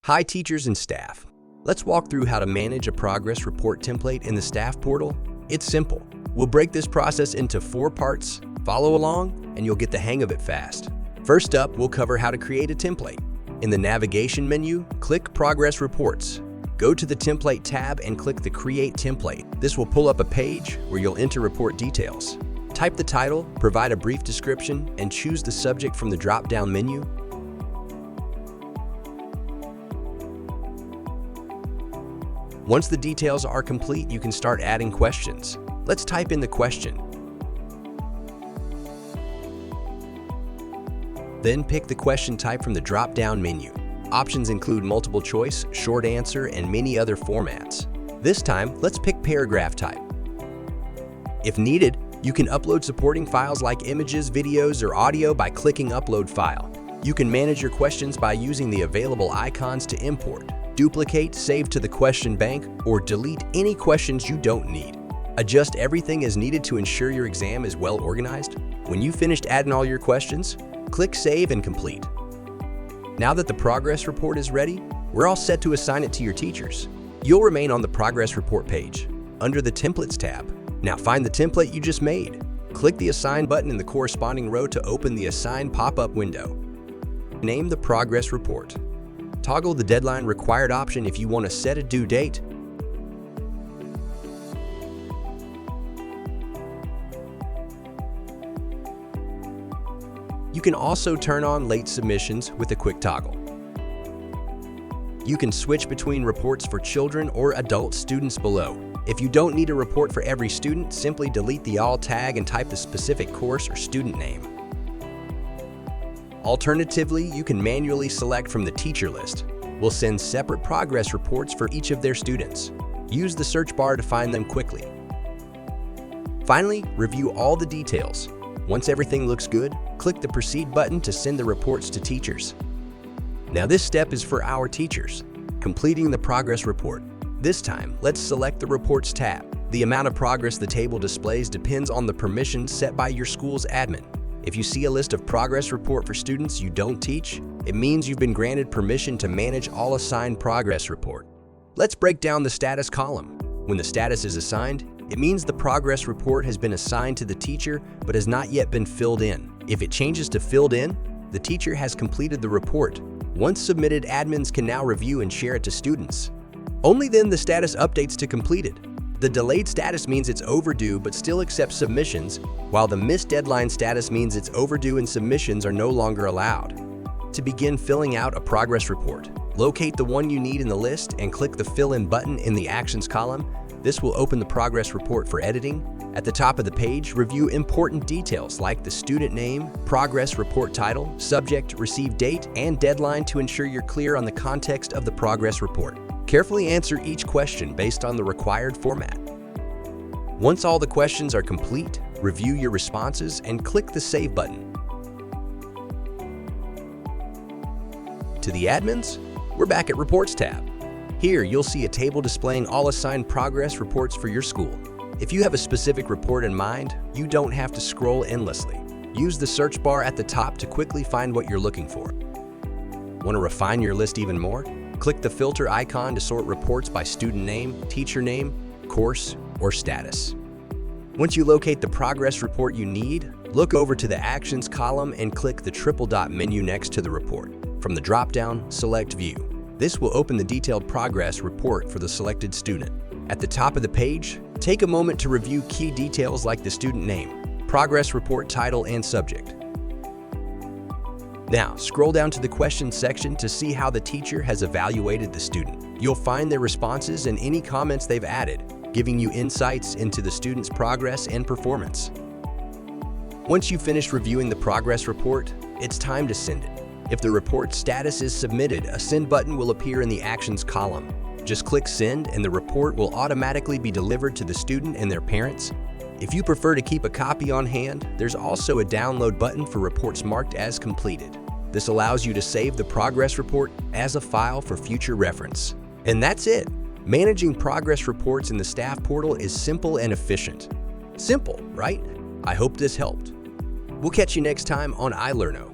Hi teachers and staff. Let's walk through how to manage a progress report template in the staff portal. It's simple. We'll break this process into 4 parts. Follow along and you'll get the hang of it fast. First up, we'll cover how to create a template. In the navigation menu, click Progress Reports. Go to the Template tab and click the Create Template. This will pull up a page where you'll enter report details. Type the title, provide a brief description, and choose the subject from the drop-down menu. Once the details are complete, you can start adding questions. Let's type in the question. Then pick the question type from the drop-down menu. Options include multiple choice, short answer, and many other formats. This time, let's pick paragraph type. If needed, you can upload supporting files like images, videos, or audio by clicking Upload File. You can manage your questions by using the available icons to import, duplicate, save to the question bank, or delete any questions you don't need. Adjust everything as needed to ensure your exam is well organized. When you've finished adding all your questions, click Save and Complete. Now that the progress report is ready, we're all set to assign it to your teachers. You'll remain on the progress report page, under the Templates tab. Now find the template you just made. Click the Assign button in the corresponding row to open the Assign pop-up window. Name the progress report. Toggle the deadline required option if you want to set a due date. You can also turn on late submissions with a quick toggle. You can switch between reports for children or adult students below. If you don't need a report for every student, simply delete the All tag and type the specific course or student name. Alternatively, you can manually select from the teacher list. We'll send separate progress reports for each of their students. Use the search bar to find them quickly. Finally, review all the details. Once everything looks good, click the Proceed button to send the reports to teachers. Now this step is for our teachers, completing the progress report. This time, let's select the Reports tab. The amount of progress the table displays depends on the permissions set by your school's admin. If you see a list of progress report for students you don't teach, it means you've been granted permission to manage all assigned progress report. Let's break down the status column. When the status is assigned, it means the progress report has been assigned to the teacher but has not yet been filled in. If it changes to filled in, the teacher has completed the report. Once submitted, admins can now review and share it to students. Only then the status updates to completed. The delayed status means it's overdue but still accepts submissions, while the missed deadline status means it's overdue and submissions are no longer allowed. To begin filling out a progress report, locate the one you need in the list and click the Fill In button in the Actions column. This will open the progress report for editing. At the top of the page, review important details like the student name, progress report title, subject, received date, and deadline to ensure you're clear on the context of the progress report. Carefully answer each question based on the required format. Once all the questions are complete, review your responses and click the Save button. To the admins, we're back at Reports tab. Here, you'll see a table displaying all assigned progress reports for your school. If you have a specific report in mind, you don't have to scroll endlessly. Use the search bar at the top to quickly find what you're looking for. Want to refine your list even more? Click the filter icon to sort reports by student name, teacher name, course, or status. Once you locate the progress report you need, look over to the Actions column and click the triple dot menu next to the report. From the drop-down, select View. This will open the detailed progress report for the selected student. At the top of the page, take a moment to review key details like the student name, progress report title, and subject. Now, scroll down to the questions section to see how the teacher has evaluated the student. You'll find their responses and any comments they've added, giving you insights into the student's progress and performance. Once you've finished reviewing the progress report, it's time to send it. If the report status is submitted, a Send button will appear in the Actions column. Just click Send and the report will automatically be delivered to the student and their parents. If you prefer to keep a copy on hand, there's also a Download button for reports marked as completed. This allows you to save the progress report as a file for future reference. And that's it! Managing progress reports in the staff portal is simple and efficient. Simple, right? I hope this helped. We'll catch you next time on ilerno.